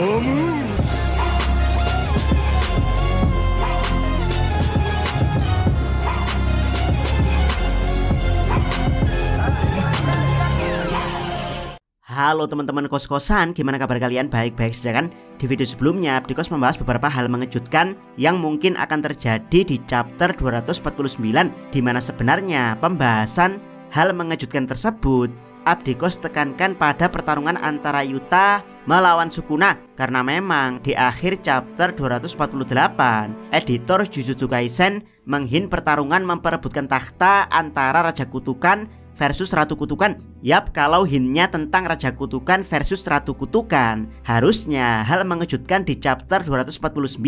Halo teman-teman kos-kosan, gimana kabar kalian? Baik-baik saja kan? Di video sebelumnya, Abdikos membahas beberapa hal mengejutkan yang mungkin akan terjadi di chapter 249, di mana sebenarnya pembahasan hal mengejutkan tersebut Abdikos tekankan pada pertarungan antara Yuta melawan Sukuna. Karena memang di akhir chapter 248, editor Jujutsu Kaisen menghin pertarungan memperebutkan takhta antara Raja Kutukan versus Ratu Kutukan. Yap, kalau hintnya tentang Raja Kutukan versus Ratu Kutukan, harusnya hal mengejutkan di chapter 249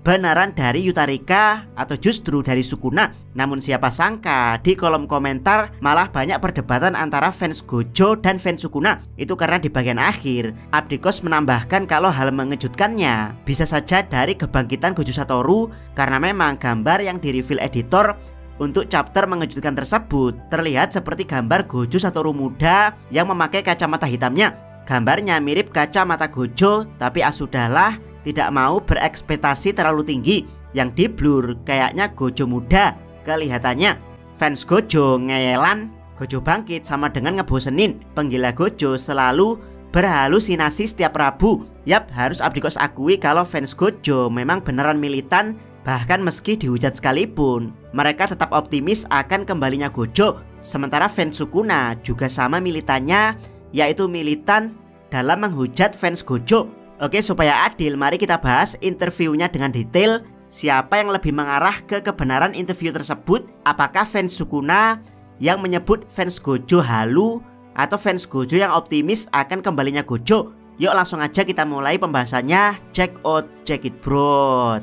beneran dari Yutarika atau justru dari Sukuna. Namun siapa sangka di kolom komentar malah banyak perdebatan antara fans Gojo dan fans Sukuna. Itu karena di bagian akhir Abdikos menambahkan kalau hal mengejutkannya bisa saja dari kebangkitan Gojo Satoru, karena memang gambar yang di-reveal editor untuk chapter mengejutkan tersebut terlihat seperti gambar Gojo Satoru muda yang memakai kacamata hitamnya. Gambarnya mirip kacamata Gojo, tapi sudahlah tidak mau berekspektasi terlalu tinggi. Yang di blur kayaknya Gojo muda kelihatannya. Fans Gojo ngeyelan Gojo bangkit sama dengan ngebosenin. Penggila Gojo selalu berhalusinasi setiap Rabu. Yap, harus Abdikos akui kalau fans Gojo memang beneran militan. Bahkan meski dihujat sekalipun, mereka tetap optimis akan kembalinya Gojo. Sementara fans Sukuna juga sama militannya, yaitu militan dalam menghujat fans Gojo. Oke, supaya adil, mari kita bahas interviewnya dengan detail. Siapa yang lebih mengarah ke kebenaran interview tersebut? Apakah fans Sukuna yang menyebut fans Gojo halu, atau fans Gojo yang optimis akan kembalinya Gojo? Yuk langsung aja kita mulai pembahasannya. Check out, check it bro.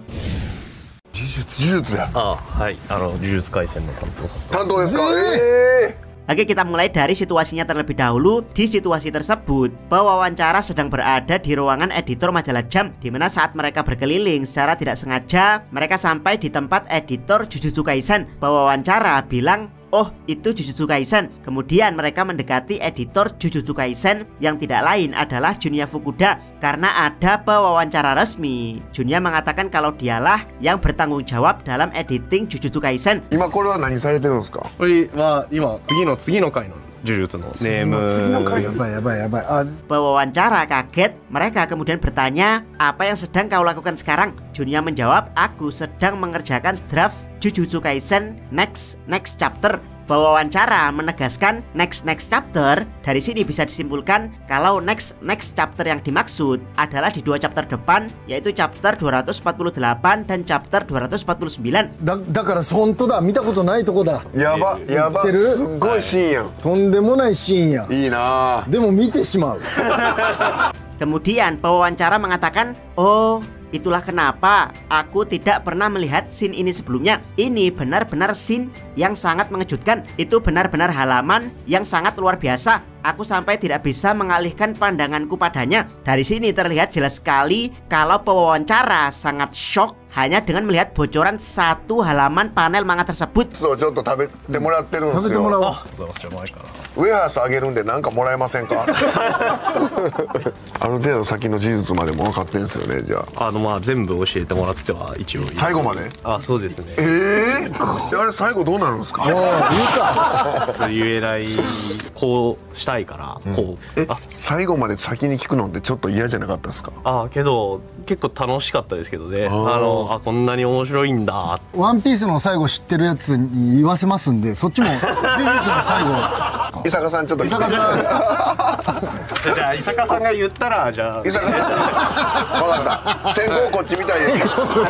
呪術や。ああ、はい、呪術廻戦の担当ですか。Oke, kita mulai dari situasinya terlebih dahulu. Di situasi tersebut, pewawancara sedang berada di ruangan editor majalah Jump, di mana saat mereka berkeliling secara tidak sengaja, mereka sampai di tempat editor Jujutsu Kaisen. Pewawancara bilang, oh itu Jujutsu Kaisen. Kemudian mereka mendekati editor Jujutsu Kaisen yang tidak lain adalah Junya Fukuda. Karena ada pewawancara resmi, Junya mengatakan kalau dialah yang bertanggung jawab dalam editing Jujutsu Kaisen. 今これは何されてるんですか。これは今次の回の呪術のネーム。次の回。やばいやばいやばい。あ、 Pewawancara kaget, mereka kemudian bertanya, apa yang sedang kau lakukan sekarang? Junya menjawab, aku sedang mengerjakan draft Jujutsu Kaisen next chapter. Pewawancara menegaskan next chapter. Dari sini bisa disimpulkan kalau next chapter yang dimaksud adalah di dua chapter depan, yaitu chapter 248 dan chapter 249. だから本当だ、見たことないとこだ。やばやば。知ってる？すっごいシーンやん。とんでもないシーンや。いいな。でも見てしまう。 Kemudian pewawancara mengatakan, oh itulah kenapa aku tidak pernah melihat scene ini sebelumnya. Ini benar-benar scene yang sangat mengejutkan. Itu benar-benar halaman yang sangat luar biasa. Aku sampai tidak bisa mengalihkan pandanganku padanya. Dari sini terlihat jelas sekali kalau pewawancara sangat shock hanya dengan melihat bocoran satu halaman panel manga tersebut. ちょっと食べてもらってるんですよ。食べてもらおう。ウェハースあげるんでなんかもらえませんか。ある程度先の事実までも分かってんですよね。じゃあ。まあ全部教えてもらっては一応。最後まで。あ、そうですね。あれ最後どうなるんですか。言えない、こうしたいからこう。最後まで先に聞くのってちょっと嫌じゃなかったですか。けど結構楽しかったですけどね。こんなに面白いんだ。ワンピースの最後知ってるやつに言わせますんで、そっちも呪術の最後。伊坂さんちょっと。伊坂さん。じゃあ伊坂さんが言ったらじゃあ。伊坂さん。分かった。先行こっちみたいで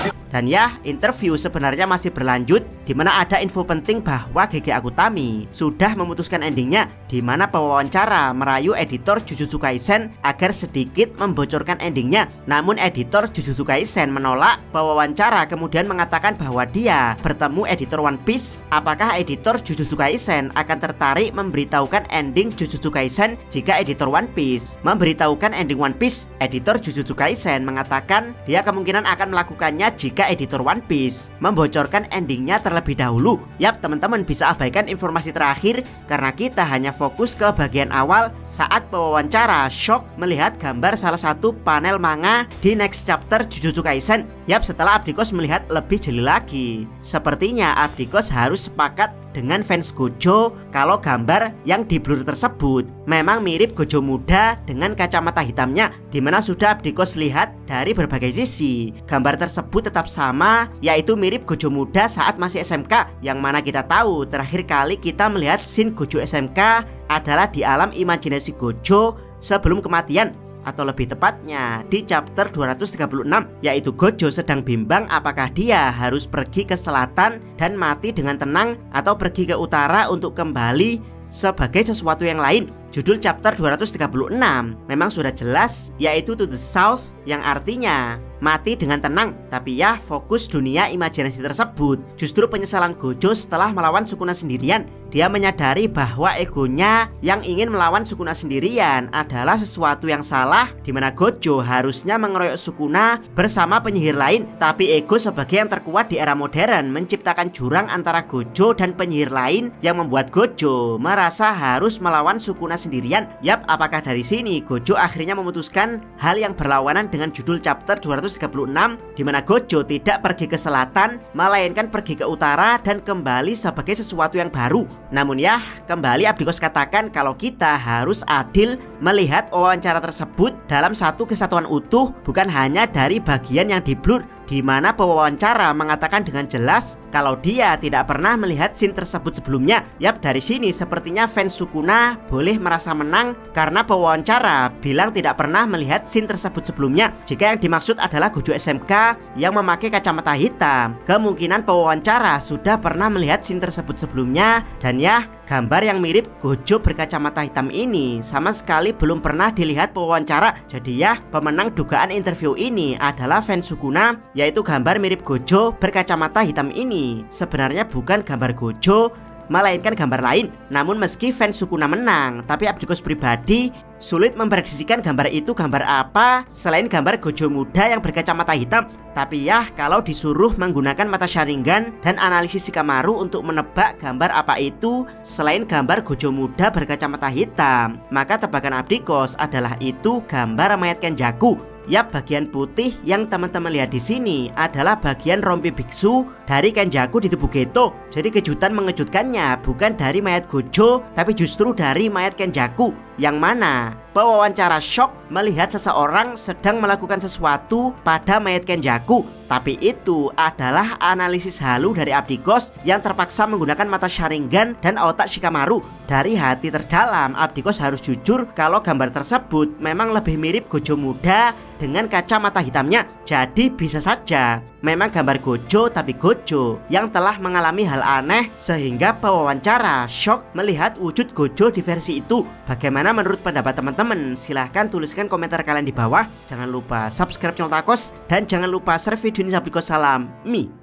す。 Dan ya, interview sebenarnya masih berlanjut, di mana ada info penting bahwa GG Akutami sudah memutuskan endingnya, di mana pewawancara merayu editor Jujutsu Kaisen agar sedikit membocorkan endingnya. Namun editor Jujutsu Kaisen menolak. Pewawancara kemudian mengatakan bahwa dia bertemu editor One Piece. Apakah editor Jujutsu Kaisen akan tertarik memberitahukan ending Jujutsu Kaisen jika editor One Piece memberitahukan ending One Piece? Editor Jujutsu Kaisen mengatakan dia kemungkinan akan melakukannya jika jika editor One Piece membocorkan endingnya terlebih dahulu. Yap, teman-teman bisa abaikan informasi terakhir karena kita hanya fokus ke bagian awal saat pewawancara Shock melihat gambar salah satu panel manga di next chapter Jujutsu Kaisen. Yap, setelah Abdikos melihat lebih jeli lagi. Sepertinya Abdikos harus sepakat dengan fans Gojo kalau gambar yang di blur tersebut memang mirip Gojo muda dengan kacamata hitamnya, dimana sudah Abdikos lihat dari berbagai sisi. Gambar tersebut tetap sama, yaitu mirip Gojo muda saat masih SMK, yang mana kita tahu terakhir kali kita melihat scene Gojo SMK adalah di alam imajinasi Gojo sebelum kematian, atau lebih tepatnya di chapter 236, yaitu Gojo sedang bimbang apakah dia harus pergi ke selatan dan mati dengan tenang atau pergi ke utara untuk kembali sebagai sesuatu yang lain. Judul chapter 236 memang sudah jelas, yaitu To the South, yang artinya mati dengan tenang. Tapi ya, fokus dunia imajinasi tersebut justru penyesalan Gojo setelah melawan Sukuna sendirian. Dia menyadari bahwa egonya yang ingin melawan Sukuna sendirian adalah sesuatu yang salah, dimana Gojo harusnya mengeroyok Sukuna bersama penyihir lain. Tapi ego sebagai yang terkuat di era modern menciptakan jurang antara Gojo dan penyihir lain yang membuat Gojo merasa harus melawan Sukuna sendirian. Yap, apakah dari sini Gojo akhirnya memutuskan hal yang berlawanan dengan judul chapter 236, dimana Gojo tidak pergi ke selatan melainkan pergi ke utara dan kembali sebagai sesuatu yang baru. Namun ya, kembali Abdikos katakan kalau kita harus adil melihat wawancara tersebut dalam satu kesatuan utuh, bukan hanya dari bagian yang di blur, di mana pewawancara mengatakan dengan jelas kalau dia tidak pernah melihat scene tersebut sebelumnya. Yap, dari sini sepertinya fans Sukuna boleh merasa menang karena pewawancara bilang tidak pernah melihat scene tersebut sebelumnya. Jika yang dimaksud adalah Gojo SMK yang memakai kacamata hitam, kemungkinan pewawancara sudah pernah melihat scene tersebut sebelumnya. Dan ya, gambar yang mirip Gojo berkacamata hitam ini sama sekali belum pernah dilihat pewawancara. Jadi ya, pemenang dugaan interview ini adalah fans Sukuna, yaitu gambar mirip Gojo berkacamata hitam ini sebenarnya bukan gambar Gojo, melainkan gambar lain. Namun meski fans Sukuna menang, tapi Abdikos pribadi sulit memprediksikan gambar itu gambar apa selain gambar Gojo muda yang berkacamata hitam. Tapi ya, kalau disuruh menggunakan mata Sharingan dan analisis Shikamaru untuk menebak gambar apa itu selain gambar Gojo muda berkacamata hitam, maka tebakan Abdikos adalah itu gambar mayat Kenjaku. Yap, bagian putih yang teman-teman lihat di sini adalah bagian rompi biksu dari Kenjaku di tubuh Geto. Jadi kejutan mengejutkannya bukan dari mayat Gojo, tapi justru dari mayat Kenjaku, yang mana pewawancara Shock melihat seseorang sedang melakukan sesuatu pada mayat Kenjaku. Tapi itu adalah analisis halu dari Abdikos yang terpaksa menggunakan mata Sharingan dan otak Shikamaru. Dari hati terdalam, Abdikos harus jujur kalau gambar tersebut memang lebih mirip Gojo muda dengan kacamata hitamnya. Jadi bisa saja memang gambar Gojo, tapi Gojo yang telah mengalami hal aneh sehingga pewawancara Shock melihat wujud Gojo di versi itu. Bagaimana menurut pendapat teman-teman? Silahkan tuliskan komentar kalian di bawah. Jangan lupa subscribe channel Takos dan jangan lupa share video ini. Abdikos salam Mi.